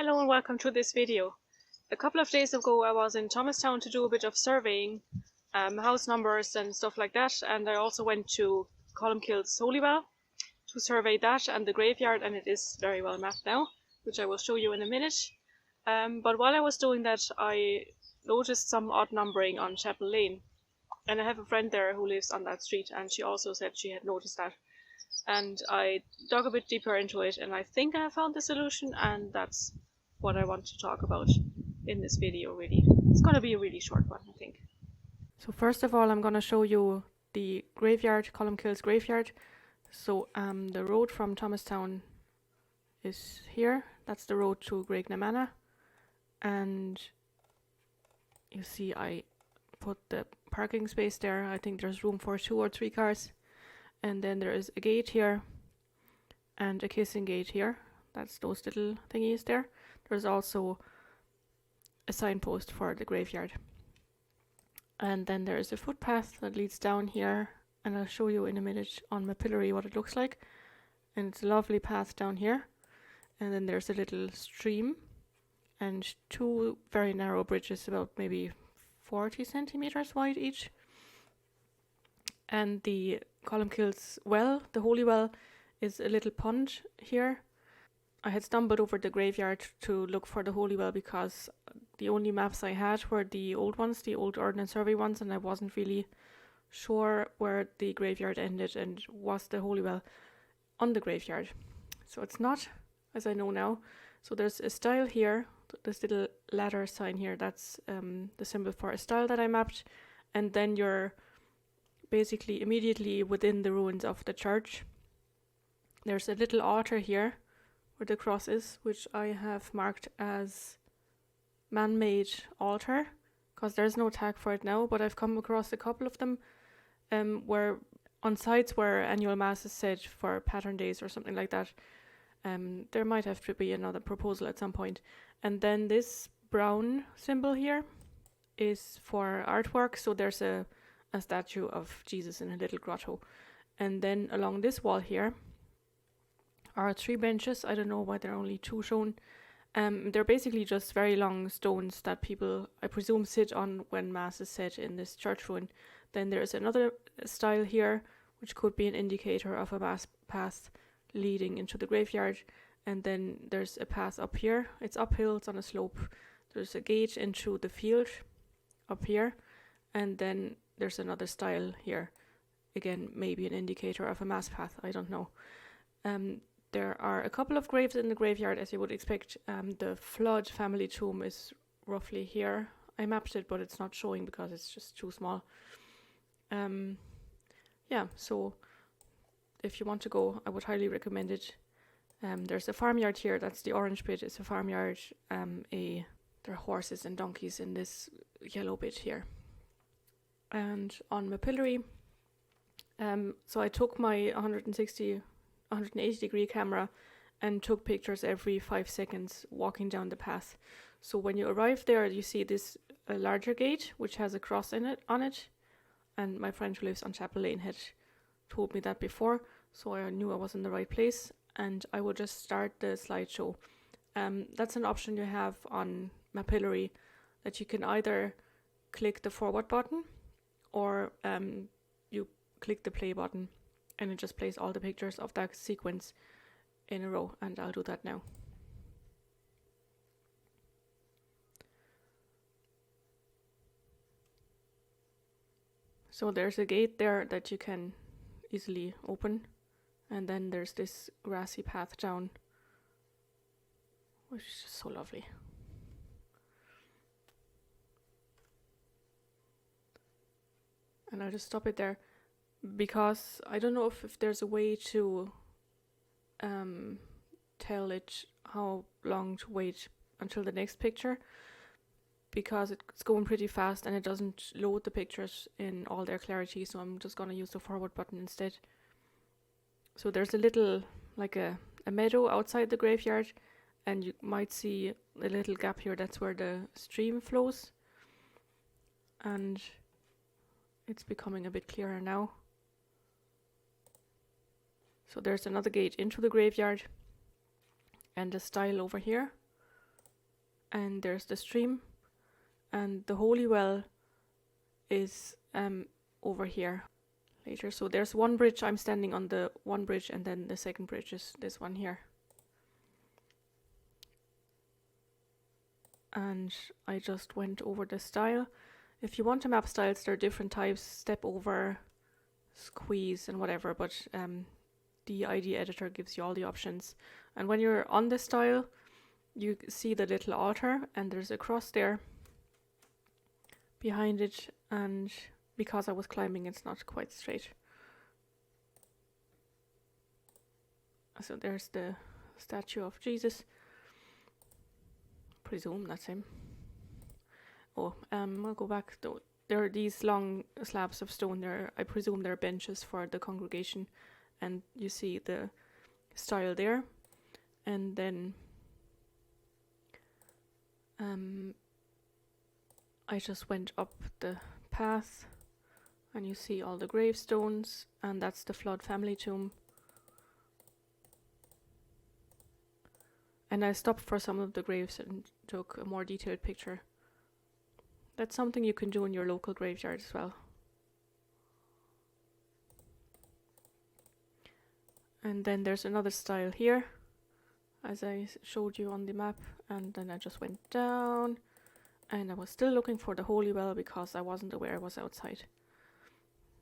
Hello and welcome to this video. A couple of days ago I was in Thomastown to do a bit of surveying, house numbers and stuff like that, and I also went to Columkill's Holywell to survey that and the graveyard, and it is very well mapped now, which I will show you in a minute. But while I was doing that I noticed some odd numbering on Chapel Lane, and I have a friend there who lives on that street and she also said she had noticed that. And I dug a bit deeper into it and I think I found the solution, and that's what I want to talk about in this video really. It's going to be a really short one, I think. So first of all I'm going to show you the graveyard, Columkill's graveyard. So the road from Thomastown is here. That's the road to Graignamanagh, and you see I put the parking space there. I think there's room for 2 or 3 cars. And then there is a gate here and a kissing gate here. That's those little thingies there. There's also a signpost for the graveyard. And then there is a footpath that leads down here, and I'll show you in a minute on mapillary what it looks like. And it's a lovely path down here. And then there's a little stream and 2 very narrow bridges, about maybe 40 centimeters wide each. And the Columkill's well, the holy well, is a little pond here. I had stumbled over the graveyard to look for the holy well because the only maps I had were the old ones, the old Ordnance Survey ones, and I wasn't really sure where the graveyard ended and was the holy well on the graveyard. So it's not, as I know now. So there's a stile here, this little ladder sign here, that's the symbol for a stile that I mapped, and then you're basically immediately within the ruins of the church. There's a little altar here where the cross is, which I have marked as man-made altar because there's no tag for it now, but I've come across a couple of them where on sites where annual mass is said for pattern days or something like that. There might have to be another proposal at some point. And then this brown symbol here is for artwork, so there's a statue of Jesus in a little grotto. And then along this wall here are 3 benches. I don't know why there are only 2 shown. They're basically just very long stones that people, I presume, sit on when mass is said in this church ruin. Then there's another stile here, which could be an indicator of a mass path leading into the graveyard. And then there's a path up here. It's uphill, it's on a slope. There's a gate into the field up here. And then there's another stile here. Again, maybe an indicator of a mass path, I don't know. There are a couple of graves in the graveyard, as you would expect. The Flood family tomb is roughly here. I mapped it, but it's not showing because it's just too small. Yeah, so if you want to go, I would highly recommend it. There's a farmyard here, that's the orange bit, it's a farmyard. There are horses and donkeys in this yellow bit here. And on mapillary, so I took my 180 degree camera and took pictures every 5 seconds walking down the path. So when you arrive there, you see this larger gate which has a cross on it, and my friend who lives on Chapel Lane had told me that before, so I knew I was in the right place, and I would just start the slideshow. That's an option you have on mapillary, that you can either click the forward button or you click the play button, and it just plays all the pictures of that sequence in a row, and I'll do that now. So there's a gate there that you can easily open, and then there's this grassy path down, which is just so lovely. And I'll just stop it there because I don't know if there's a way to tell it how long to wait until the next picture, because it's going pretty fast and it doesn't load the pictures in all their clarity, so I'm just going to use the forward button instead. So there's a little, like a meadow outside the graveyard, and you might see a little gap here, that's where the stream flows, and it's becoming a bit clearer now. So there's another gate into the graveyard and a stile over here. and there's the stream, and the holy well is over here later. So there's one bridge, I'm standing on the one bridge, and then the second bridge is this one here. And I just went over the style. If you want to map styles, there are different types: step over, squeeze, and whatever, but the ID editor gives you all the options. And when you're on the style, you see the little altar, and there's a cross there behind it, and because I was climbing, it's not quite straight. So there's the statue of Jesus. Presume that's him. Oh, I'll go back though. There are these long slabs of stone there. I presume they're benches for the congregation, and you see the style there. And then I just went up the path, and you see all the gravestones, and that's the Flood family tomb. And I stopped for some of the graves and took a more detailed picture. That's something you can do in your local graveyard as well. And then there's another style here, as I showed you on the map, and then I just went down, and I was still looking for the holy well because I wasn't aware I was outside.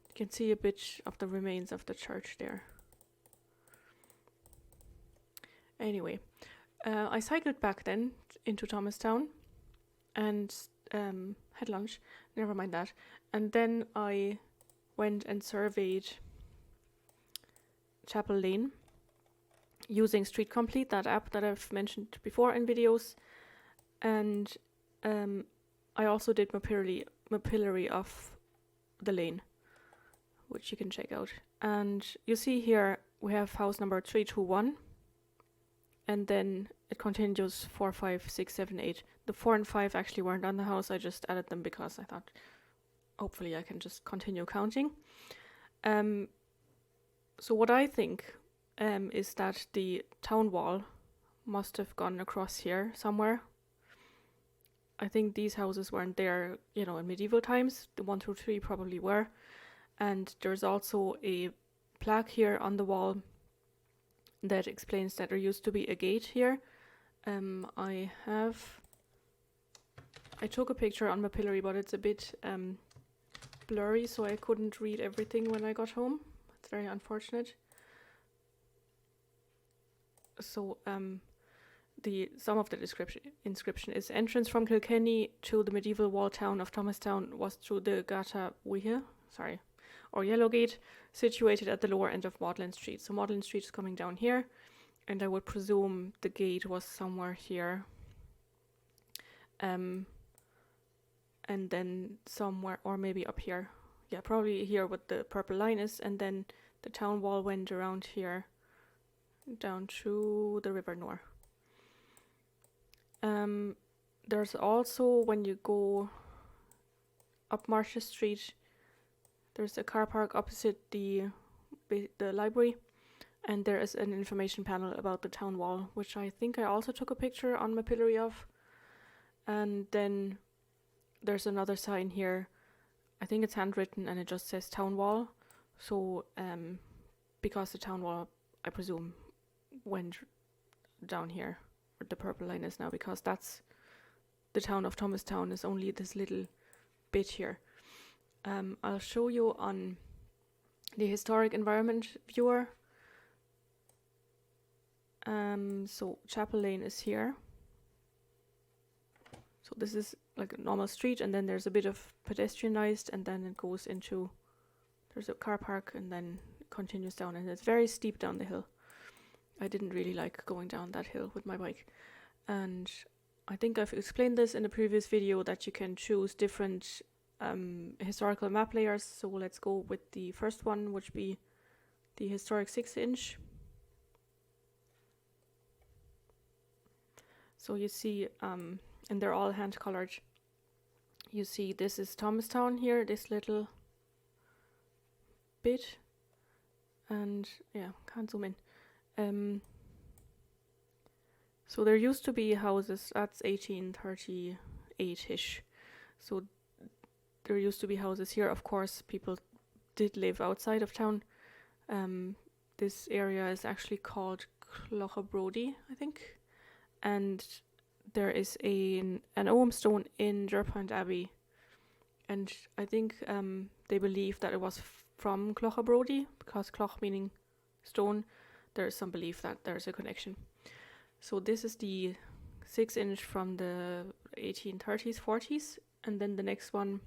You can see a bit of the remains of the church there. Anyway, I cycled back then into Thomastown and had lunch, never mind that, and then I went and surveyed Chapel Lane using Street Complete, that app that I've mentioned before in videos, and I also did mapillary of the lane, which you can check out. And you see here we have house number 321, and then it continues 4, 5, 6, 7, 8. The 4 and 5 actually weren't on the house. I just added them because I thought hopefully I can just continue counting. So what I think is that the town wall must have gone across here somewhere. I think these houses weren't there, you know, in medieval times. The 1 through 3 probably were. And there's also a plaque here on the wall that explains that there used to be a gate here. I took a picture on mapillary, but it's a bit blurry, so I couldn't read everything when I got home. It's very unfortunate. So some of the inscription is: entrance from Kilkenny to the medieval walled town of Thomastown was through the Gata Wihe, or Yellow Gate, situated at the lower end of Magdalen Street. So Magdalen Street is coming down here, and I would presume the gate was somewhere here. And then somewhere, or maybe up here. Yeah, probably here what the purple line is, and then the town wall went around here, down to the River Nore. There's also, when you go up Marcia Street, there's a car park opposite the library, and there is an information panel about the town wall, which I think I also took a picture on mapillary of. And then there's another sign here. I think it's handwritten and it just says town wall. So because the town wall, I presume, went down here, where the purple line is now, because that's the town of Thomastown is only this little bit here. I'll show you on the historic environment viewer. So Chapel Lane is here. So this is like a normal street, and then there's a bit of pedestrianized, and then it goes into, there's a car park, and then it continues down, and it's very steep down the hill. I didn't really like going down that hill with my bike. And I think I've explained this in a previous video that you can choose different historical map layers. So let's go with the first one, which be the historic 6-inch. So you see, and they're all hand colored. You see this is Thomastown here, this little bit, and yeah, can't zoom in. So there used to be houses, that's 1838-ish. So there used to be houses here. Of course, people did live outside of town. This area is actually called Clochabrody, I think. And there is an Ogham stone in Jerpoint Abbey. And I think they believe that it was from Clochabrody, because cloch meaning stone. There is some belief that there's a connection. So this is the 6-inch from the 1830s, 40s. And then the next one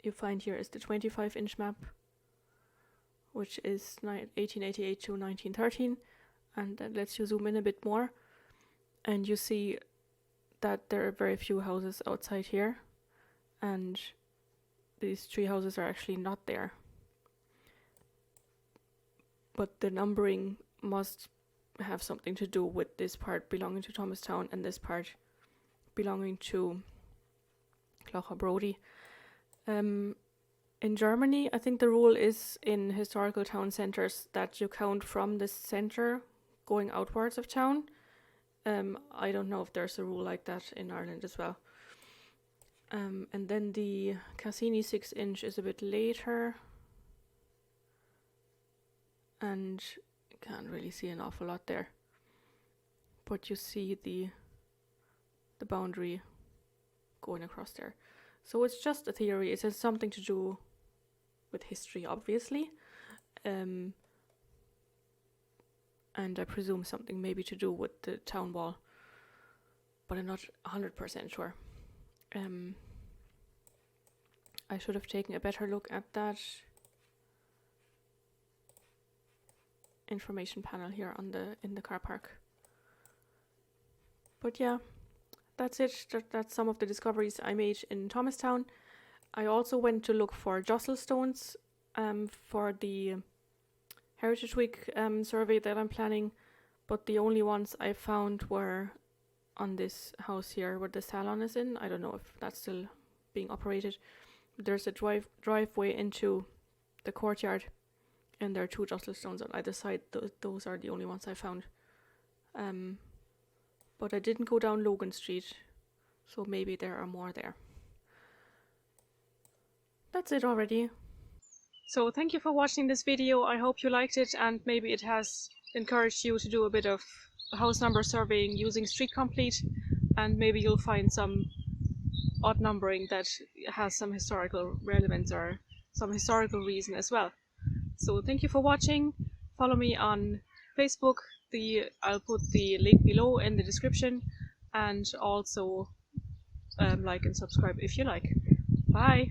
you find here is the 25-inch map, which is 1888 to 1913. And that lets you zoom in a bit more. And you see that there are very few houses outside here. And these 3 houses are actually not there. But the numbering must have something to do with this part belonging to Thomastown and this part belonging to Clochabrody. In Germany, I think the rule is in historical town centres that you count from the centre going outwards of town. I don't know if there's a rule like that in Ireland as well. And then the Cassini 6-inch is a bit later. And can't really see an awful lot there, but you see the boundary going across there. So it's just a theory. It has something to do with history, obviously, and I presume something maybe to do with the town wall, but I'm not 100% sure. I should have taken a better look at that information panel here on in the car park. But yeah, that's it. That's some of the discoveries I made in Thomastown. I also went to look for jostle stones for the Heritage Week survey that I'm planning, but the only ones I found were on this house here where the salon is in. I don't know if that's still being operated. There's a driveway into the courtyard, and there are 2 jostle stones on either side. Those are the only ones I found. But I didn't go down Logan Street, so maybe there are more there. That's it already. So thank you for watching this video. I hope you liked it, and maybe it has encouraged you to do a bit of house number surveying using Street Complete, and maybe you'll find some odd numbering that has some historical relevance or some historical reason as well. So thank you for watching. Follow me on Facebook. I'll put the link below in the description, and also like and subscribe if you like. Bye!